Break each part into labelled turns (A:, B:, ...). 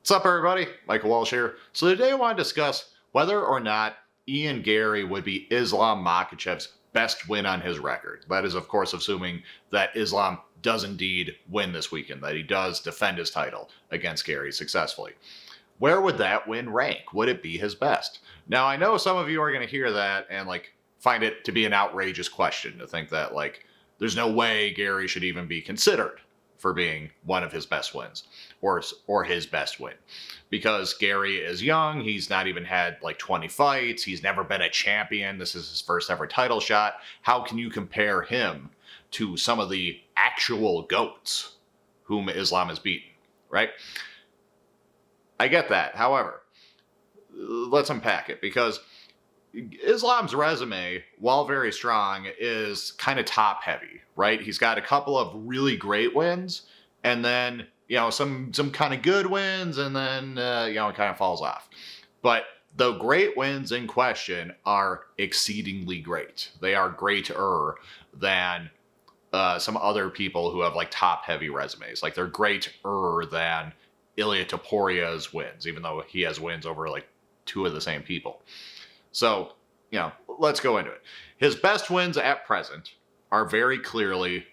A: What's up, everybody? Michael Walsh here. So today I want to discuss whether or not Garry would be Islam Makhachev's best win on his record. That is, of course, assuming that Islam does indeed win this weekend, that he does defend his title against Garry successfully. Where would that win rank? Would it be his best? Now, I know some of you are going to hear that and find it to be an outrageous question, to think that there's no way Garry should even be considered for being one of his best wins or his best win, because Garry is young. He's not even had 20 fights. He's never been a champion. This is his first ever title shot. How can you compare him to some of the actual GOATs whom Islam has beaten, right? I get that. However, let's unpack it, because Islam's resume, while very strong, is kind of top heavy, right? He's got a couple of really great wins, and then, some kind of good wins, and then, it kind of falls off. But the great wins in question are exceedingly great. They are greater than some other people who have top heavy resumes. They're greater than Ilia Toporia's wins, even though he has wins over two of the same people. So, let's go into it. His best wins at present are very clearly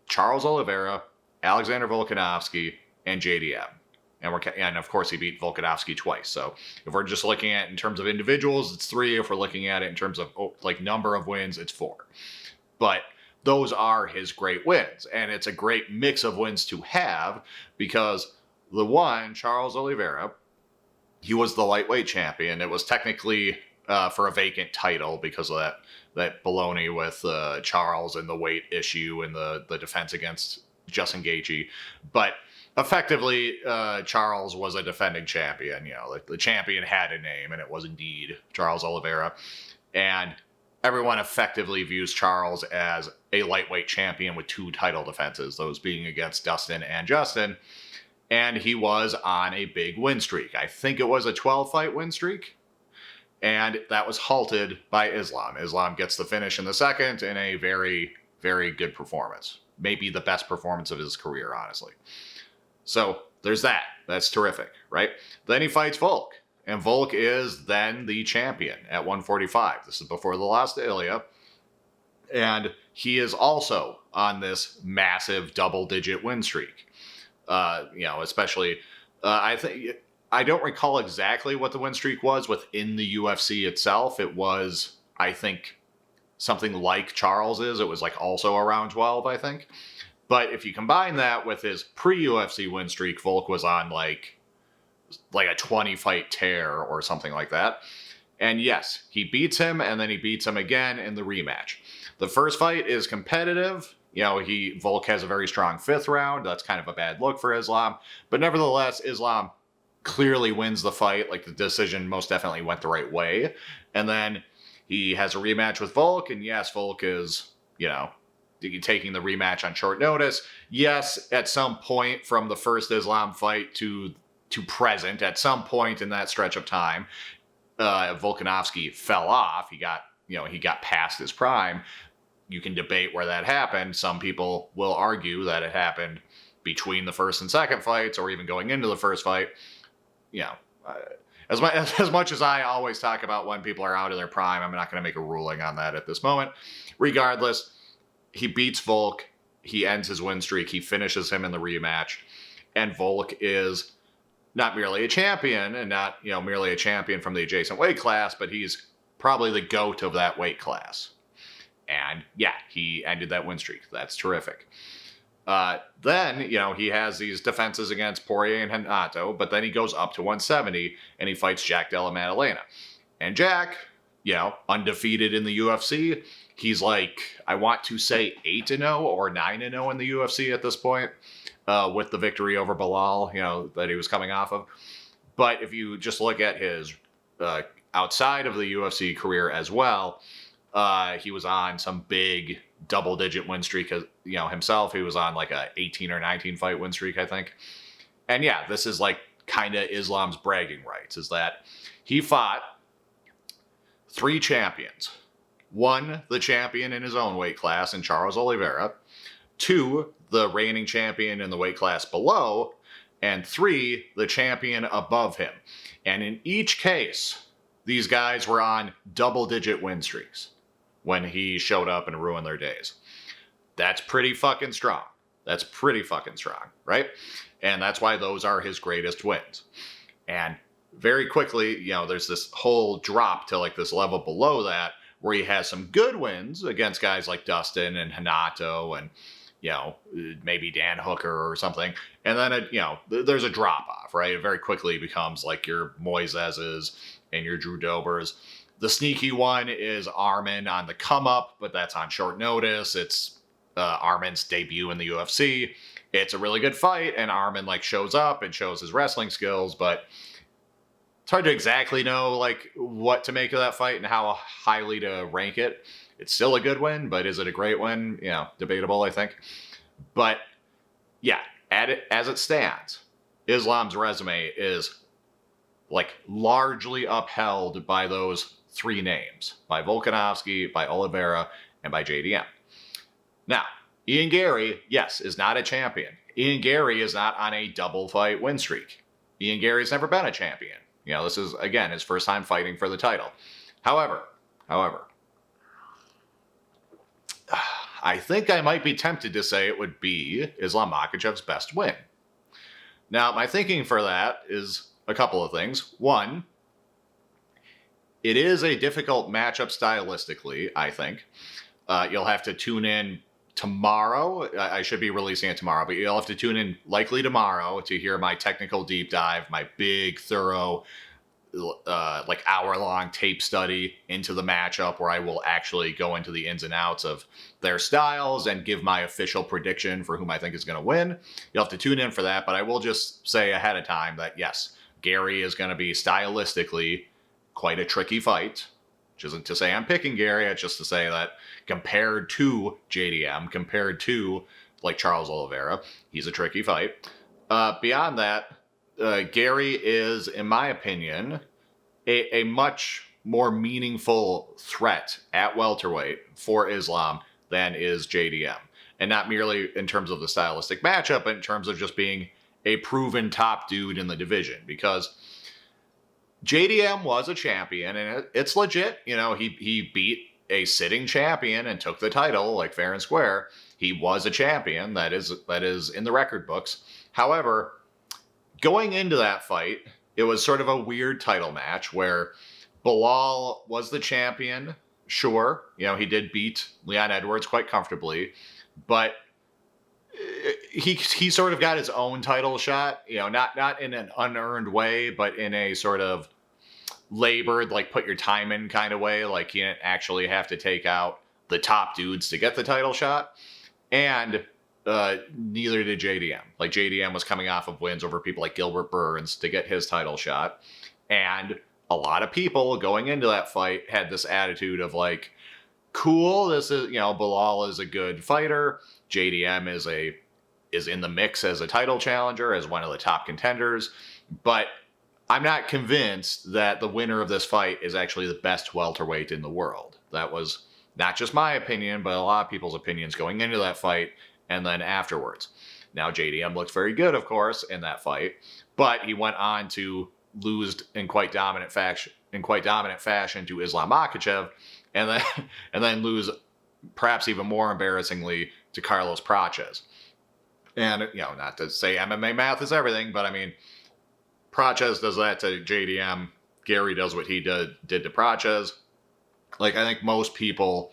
A: Charles Oliveira, Alexander Volkanovski, and JDM. And of course, he beat Volkanovski twice. So if we're just looking at it in terms of individuals, it's 3. If we're looking at it in terms of number of wins, it's 4. But those are his great wins. And it's a great mix of wins to have, because the one, Charles Oliveira, he was the lightweight champion. It was technically for a vacant title because of that baloney with Charles and the weight issue and the defense against Justin Gaethje. But effectively, Charles was a defending champion. The champion had a name, and it was indeed Charles Oliveira. And everyone effectively views Charles as a lightweight champion with 2 title defenses, those being against Dustin and Justin. And he was on a big win streak. I think it was a 12-fight win streak. And that was halted by Islam. Islam gets the finish in the second in a very, very good performance. Maybe the best performance of his career, honestly. So there's that. That's terrific, right? Then he fights Volk. And Volk is then the champion at 145. This is before the loss to Ilia. And he is also on this massive double-digit win streak. Especially, I don't recall exactly what the win streak was within the UFC itself. It was, I think, something like Charles's. It was also around 12, I think. But if you combine that with his pre-UFC win streak, Volk was on a 20-fight tear or something like that. And yes, he beats him, and then he beats him again in the rematch. The first fight is competitive. Volk has a very strong 5th round. That's kind of a bad look for Islam. But nevertheless, Islam clearly wins the fight. The decision most definitely went the right way. And then he has a rematch with Volk. And yes, Volk is, taking the rematch on short notice. Yes, at some point from the first Islam fight to present, at some point in that stretch of time, Volkanovski fell off. He got past his prime. You can debate where that happened. Some people will argue that it happened between the first and second fights, or even going into the first fight. As much as I always talk about when people are out of their prime, I'm not going to make a ruling on that at this moment. Regardless, he beats Volk. He ends his win streak. He finishes him in the rematch. And Volk is not merely a champion, and not merely a champion from the adjacent weight class, but he's probably the GOAT of that weight class. And yeah, he ended that win streak. That's terrific. Then, he has these defenses against Poirier and Renato, but then he goes up to 170 and he fights Jack Della Maddalena. And Jack, undefeated in the UFC. He's I want to say 8-0 or 9-0 in the UFC at this point, with the victory over Bilal, that he was coming off of. But if you just look at his outside of the UFC career as well, he was on some big double-digit win streak. Himself, he was on a 18 or 19 fight win streak, I think. And yeah, this is kind of Islam's bragging rights, is that he fought 3 champions. 1, the champion in his own weight class in Charles Oliveira. 2, the reigning champion in the weight class below. and 3, the champion above him. And in each case, these guys were on double-digit win streaks when he showed up and ruined their days. That's pretty fucking strong. That's pretty fucking strong, right? And that's why those are his greatest wins. And very quickly, you know, there's this whole drop to like this level below that where he has some good wins against guys like Dustin and Hanato and, you know, maybe Dan Hooker or something. And then, you know, there's a drop off, right? It very quickly becomes like your Moises's and your Drew Dobers. The sneaky one is Armin on the come up, but that's on short notice. It's Armin's debut in the UFC. It's a really good fight, and Armin like shows up and shows his wrestling skills, but it's hard to exactly know like what to make of that fight and how highly to rank it. It's still a good win, but is it a great win? You know, debatable, I think. But yeah, as it stands, Islam's resume is like largely upheld by those 3 names, by Volkanovski, by Oliveira, and by JDM. Now, Ian Garry, yes, is not a champion. Ian Garry is not on a double fight win streak. Ian Garry's never been a champion. You know, this is, again, his first time fighting for the title. However, I think I might be tempted to say it would be Islam Makhachev's best win. Now, my thinking for that is a couple of things. One, it is a difficult matchup stylistically, I think. You'll have to tune in tomorrow. I should be releasing it tomorrow, but you'll have to tune in likely tomorrow to hear my technical deep dive, my big, thorough, like hour-long tape study into the matchup where I will actually go into the ins and outs of their styles and give my official prediction for whom I think is going to win. You'll have to tune in for that, but I will just say ahead of time that, yes, Garry is going to be stylistically quite a tricky fight. Which isn't to say I'm picking Garry, it's just to say that compared to JDM, compared to like Charles Oliveira, he's a tricky fight. Beyond that, Garry is, in my opinion, a much more meaningful threat at welterweight for Islam than is JDM. And not merely in terms of the stylistic matchup, but in terms of just being a proven top dude in the division. Because JDM was a champion, and it's legit. You know, he beat a sitting champion and took the title, like fair and square. He was a champion. That is in the record books. However, going into that fight, it was sort of a weird title match where Bilal was the champion. Sure, you know, he did beat Leon Edwards quite comfortably, but he sort of got his own title shot, you know, not in an unearned way, but in a sort of labored, like put your time in kind of way. Like he didn't actually have to take out the top dudes to get the title shot. And neither did JDM. Like JDM was coming off of wins over people like Gilbert Burns to get his title shot. And a lot of people going into that fight had this attitude of like, cool, this is, you know, Bilal is a good fighter. JDM is in the mix as a title challenger, as one of the top contenders. But I'm not convinced that the winner of this fight is actually the best welterweight in the world. That was not just my opinion, but a lot of people's opinions going into that fight and then afterwards. Now, JDM looked very good, of course, in that fight, but he went on to lose in quite dominant fashion to Islam Makhachev, and then lose, perhaps even more embarrassingly, to Carlos Praches. And, you know, not to say MMA math is everything, but I mean, Praches does that to JDM. Garry does what he did to Praches. Like, I think most people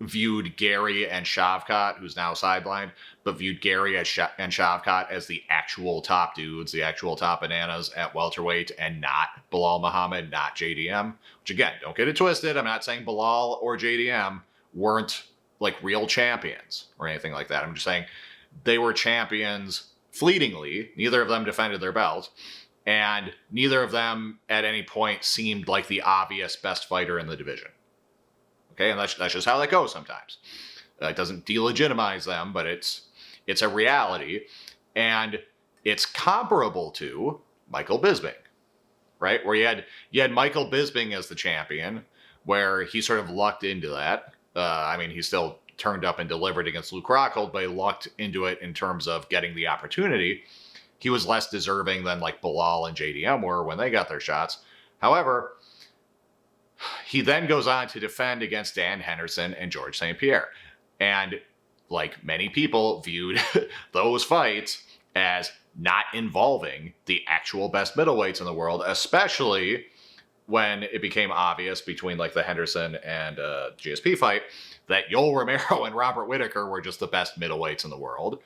A: viewed Garry and Shavkat, who's now sidelined, but viewed Garry and Shavkat as the actual top dudes, the actual top bananas at welterweight, and not Bilal Muhammad, not JDM. Which, again, don't get it twisted. I'm not saying Bilal or JDM weren't, like, real champions or anything like that. I'm just saying they were champions fleetingly. Neither of them defended their belt, and neither of them at any point seemed like the obvious best fighter in the division. Okay, and that's just how that goes sometimes. It doesn't delegitimize them, but it's a reality, and it's comparable to Michael Bisping, right? Where you had Michael Bisping as the champion, where he sort of lucked into that. I mean, he still turned up and delivered against Luke Rockhold, but he lucked into it in terms of getting the opportunity. he was less deserving than like Bilal and JDM were when they got their shots. However, he then goes on to defend against Dan Henderson and George St. Pierre. And like many people viewed those fights as not involving the actual best middleweights in the world, especially when it became obvious between like the Henderson and GSP fight that Yoel Romero and Robert Whittaker were just the best middleweights in the world.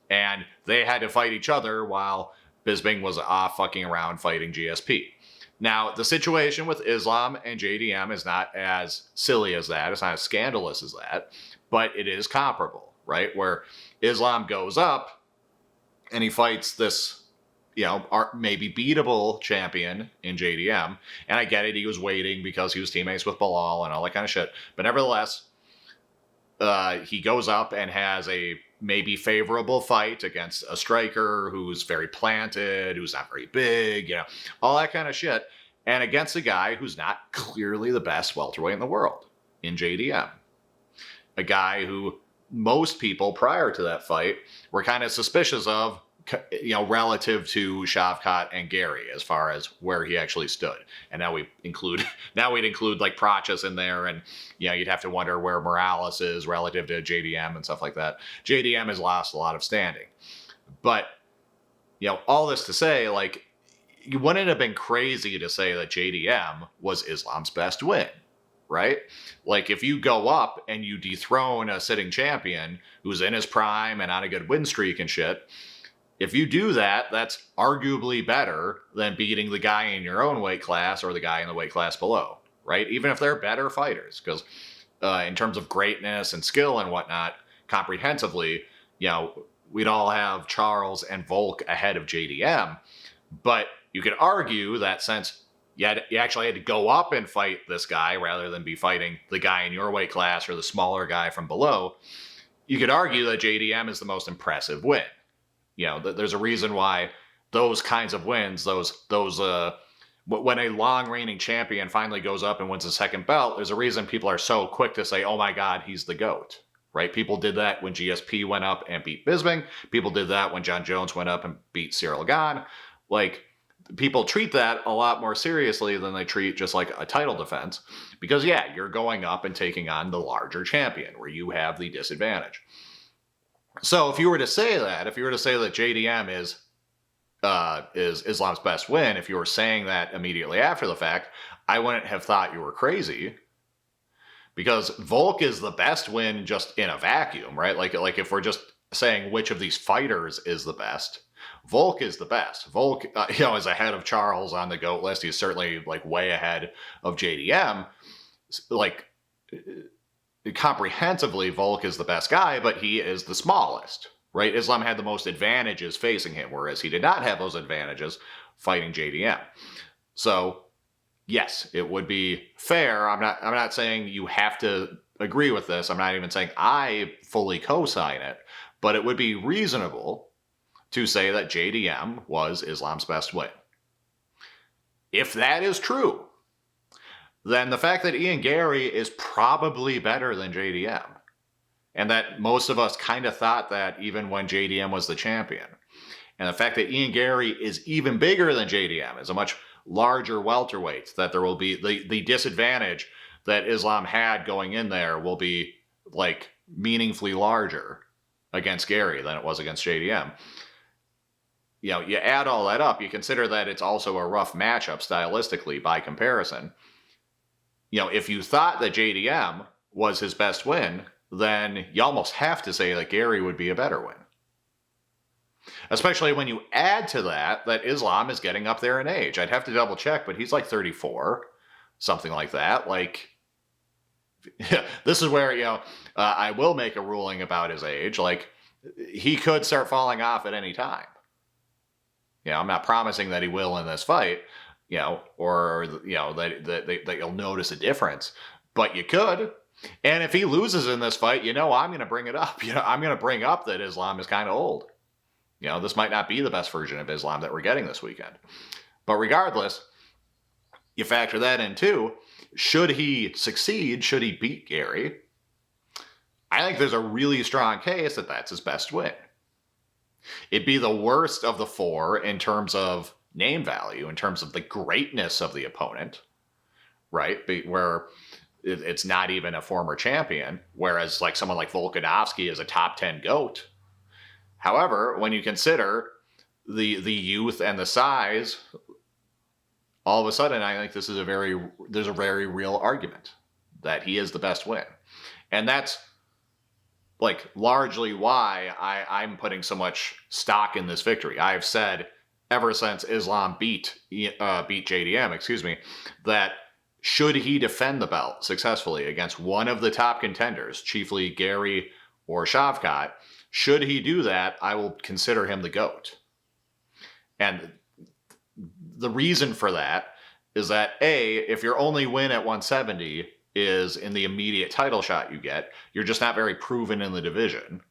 A: And they had to fight each other while Bisping was off fucking around fighting GSP. Now, the situation with Islam and JDM is not as silly as that. It's not as scandalous as that, but it is comparable, right? Where Islam goes up and he fights this, maybe beatable champion in JDM. And I get it. He was waiting because he was teammates with Bilal and all that kind of shit. But nevertheless, he goes up and has a maybe favorable fight against a striker who's very planted, who's not very big, all that kind of shit. And against a guy who's not clearly the best welterweight in the world in JDM. A guy who most people prior to that fight were kind of suspicious of, relative to Shavkat and Garry as far as where he actually stood. And now we'd include like Prachas in there, and you'd have to wonder where Morales is relative to JDM and stuff like that. JDM has lost a lot of standing. But all this to say, like, you wouldn't have been crazy to say that JDM was Islam's best win, right? Like, if you go up and you dethrone a sitting champion who's in his prime and on a good win streak and shit, if you do that, that's arguably better than beating the guy in your own weight class or the guy in the weight class below, right? Even if they're better fighters, because in terms of greatness and skill and whatnot, comprehensively, we'd all have Charles and Volk ahead of JDM. But you could argue that since you actually had to go up and fight this guy rather than be fighting the guy in your weight class or the smaller guy from below, you could argue that JDM is the most impressive win. There's a reason why those kinds of wins, when a long reigning champion finally goes up and wins a second belt, there's a reason people are so quick to say, oh my God, he's the GOAT, right? People did that when GSP went up and beat Bisping. People did that when John Jones went up and beat Cyril Gane. Like, people treat that a lot more seriously than they treat just like a title defense. Because you're going up and taking on the larger champion where you have the disadvantage. So if you were to say that JDM is Islam's best win, if you were saying that immediately after the fact, I wouldn't have thought you were crazy. Because Volk is the best win just in a vacuum, right? Like if we're just saying which of these fighters is the best, Volk is the best. Volk, is ahead of Charles on the GOAT list. He's certainly like way ahead of JDM. Like, comprehensively, Volk is the best guy, but he is the smallest, right? Islam had the most advantages facing him, whereas he did not have those advantages fighting JDM. So, yes, it would be fair. I'm not saying you have to agree with this. I'm not even saying I fully co-sign it, but it would be reasonable to say that JDM was Islam's best win. If that is true, then the fact that Ian Garry is probably better than JDM, and that most of us kind of thought that even when JDM was the champion, and the fact that Ian Garry is even bigger than JDM, is a much larger welterweight, that there will be the disadvantage that Islam had going in there will be like meaningfully larger against Garry than it was against JDM. You add all that up, you consider that it's also a rough matchup stylistically by comparison. If you thought that JDM was his best win, then you almost have to say that Garry would be a better win. Especially when you add to that Islam is getting up there in age. I'd have to double check, but he's like 34, something like that. Like, this is where, I will make a ruling about his age. Like, he could start falling off at any time. I'm not promising that he will in this fight, that you'll notice a difference, but you could. And if he loses in this fight, I'm going to bring it up. I'm going to bring up that Islam is kind of old. This might not be the best version of Islam that we're getting this weekend. But regardless, you factor that in too. Should he succeed, should he beat Garry, I think there's a really strong case that that's his best win. It'd be the worst of the four in terms of name value, in terms of the greatness of the opponent, right? Where it's not even a former champion, whereas like someone like Volkanovski is a top 10 GOAT. However, when you consider the youth and the size, all of a sudden I think there's a very real argument that he is the best win. And that's like largely why I'm putting so much stock in this victory. I've said ever since Islam beat JDM, that should he defend the belt successfully against one of the top contenders, chiefly Garry or Shavkat, should he do that, I will consider him the GOAT. And the reason for that is that, A, if your only win at 170 is in the immediate title shot you get, you're just not very proven in the division,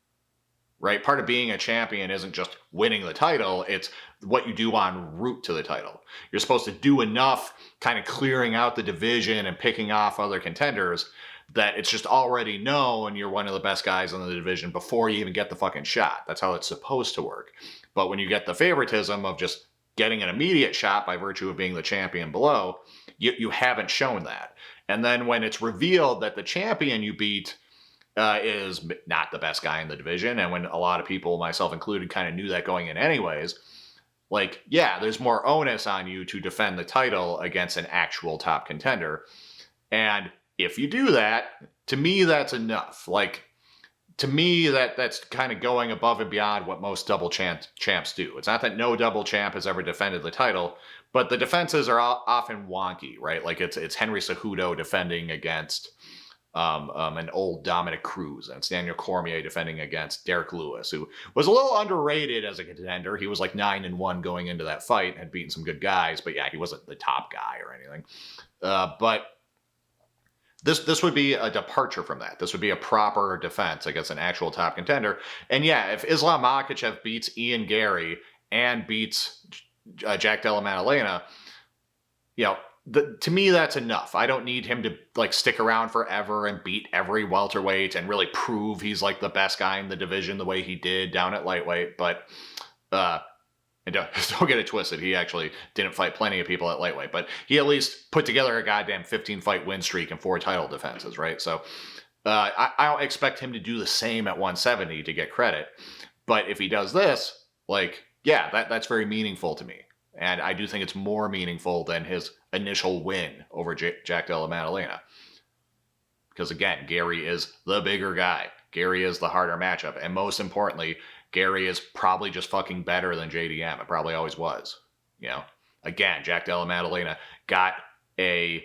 A: right? Part of being a champion isn't just winning the title, it's what you do en route to the title. You're supposed to do enough kind of clearing out the division and picking off other contenders that it's just already known you're one of the best guys in the division before you even get the fucking shot. That's how it's supposed to work. But when you get the favoritism of just getting an immediate shot by virtue of being the champion below, you haven't shown that. And then when it's revealed that the champion you beat is not the best guy in the division, and when a lot of people, myself included, kind of knew that going in anyways, like, yeah, there's more onus on you to defend the title against an actual top contender. And if you do that, to me, that's enough. Like, to me, that's kind of going above and beyond what most double champs do. It's not that no double champ has ever defended the title, but the defenses are often wonky, right? Like it's Henry Cejudo defending against an old Dominic Cruz, and it's Daniel Cormier defending against Derek Lewis, who was a little underrated as a contender. He was like 9-1 going into that fight and had beaten some good guys, but yeah, he wasn't the top guy or anything. But this would be a departure from that. This would be a proper defense against an actual top contender. And yeah, if Islam Makhachev beats Ian Garry and beats Jack Della Maddalena, to me, that's enough. I don't need him to like stick around forever and beat every welterweight and really prove he's like the best guy in the division the way he did down at lightweight. But and don't get it twisted. He actually didn't fight plenty of people at lightweight, but he at least put together a goddamn 15-fight win streak and 4 title defenses, right? So I don't expect him to do the same at 170 to get credit. But if he does this, like, yeah, that's very meaningful to me. And I do think it's more meaningful than his initial win over Jack Della Maddalena. Because again, Garry is the bigger guy. Garry is the harder matchup. And most importantly, Garry is probably just fucking better than JDM. It probably always was. Again, Jack Della Maddalena got a,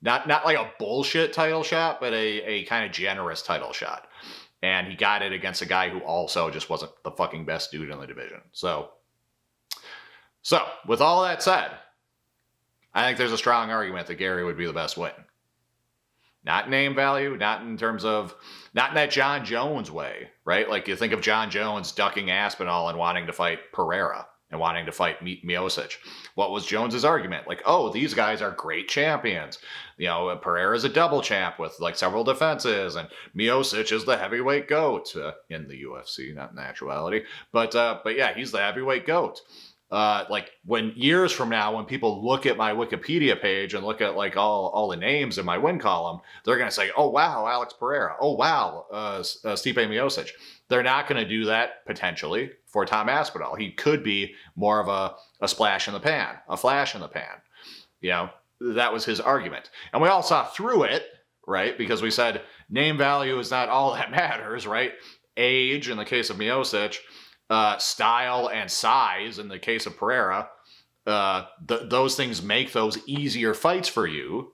A: not like a bullshit title shot, but a kind of generous title shot. And he got it against a guy who also just wasn't the fucking best dude in the division. So with all that said, I think there's a strong argument that Garry would be the best win. Not name value, not in that John Jones way, right? Like you think of John Jones ducking Aspinall and wanting to fight Pereira and wanting to fight Miocic. What was Jones's argument? Like, oh, these guys are great champions. Pereira's a double champ with like several defenses, and Miocic is the heavyweight GOAT in the UFC, not in actuality. But yeah, he's the heavyweight GOAT. Like when years from now, when people look at my Wikipedia page and look at like all the names in my win column, they're going to say, oh, wow, Alex Pereira. Oh, wow, Stipe Miocic. They're not going to do that potentially for Tom Aspinall. He could be more of a splash in the pan, a flash in the pan. That was his argument. And we all saw through it, right? Because we said name value is not all that matters, right? Age in the case of Miocic, style and size in the case of Pereira, those things make those easier fights for you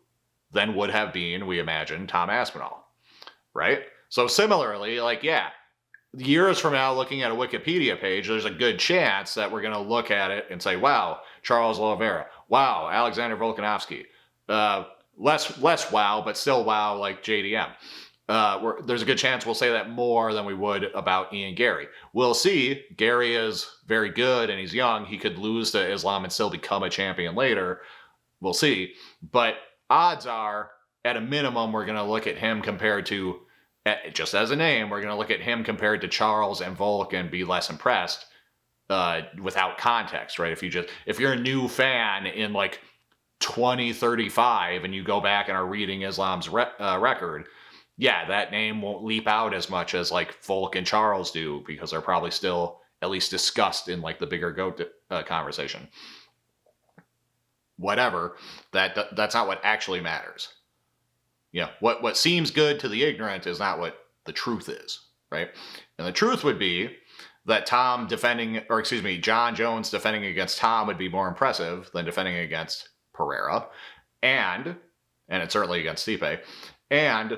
A: than would have been, we imagine, Tom Aspinall, right? So similarly, like, yeah, years from now, looking at a Wikipedia page, there's a good chance that we're going to look at it and say, wow, Charles Oliveira, wow, Alexander Volkanovski, less wow, but still wow, like JDM. There's a good chance we'll say that more than we would about Ian Garry. We'll see. Garry is very good and he's young. He could lose to Islam and still become a champion later. We'll see. But odds are, at a minimum, we're going to look at him compared to, just as a name, we're going to look at him compared to Charles and Volk and be less impressed without context, right? If you're a new fan in like 2035 and you go back and are reading Islam's record, yeah, that name won't leap out as much as like Volk and Charles do, because they're probably still at least discussed in like the bigger GOAT conversation. Whatever, that's not what actually matters. What seems good to the ignorant is not what the truth is, right? And the truth would be that John Jones defending against Tom would be more impressive than defending against Pereira, and it's certainly against Stipe. And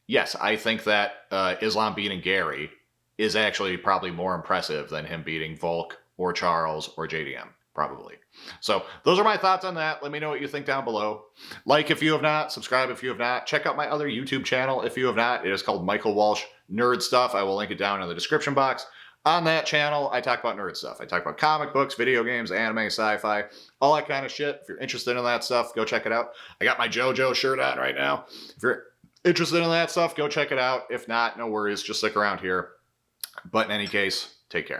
A: yes, I think that Islam beating Garry is actually probably more impressive than him beating Volk or Charles or JDM, probably. So those are my thoughts on that. Let me know what you think down below. Like if you have not, subscribe if you have not. Check out my other YouTube channel if you have not. It is called Michael Walsh Nerd Stuff. I will link it down in the description box. On that channel, I talk about nerd stuff. I talk about comic books, video games, anime, sci-fi, all that kind of shit. If you're interested in that stuff, go check it out. I got my JoJo shirt on right now. If you're interested in that stuff, go check it out. If not, no worries. Just stick around here. But in any case, take care.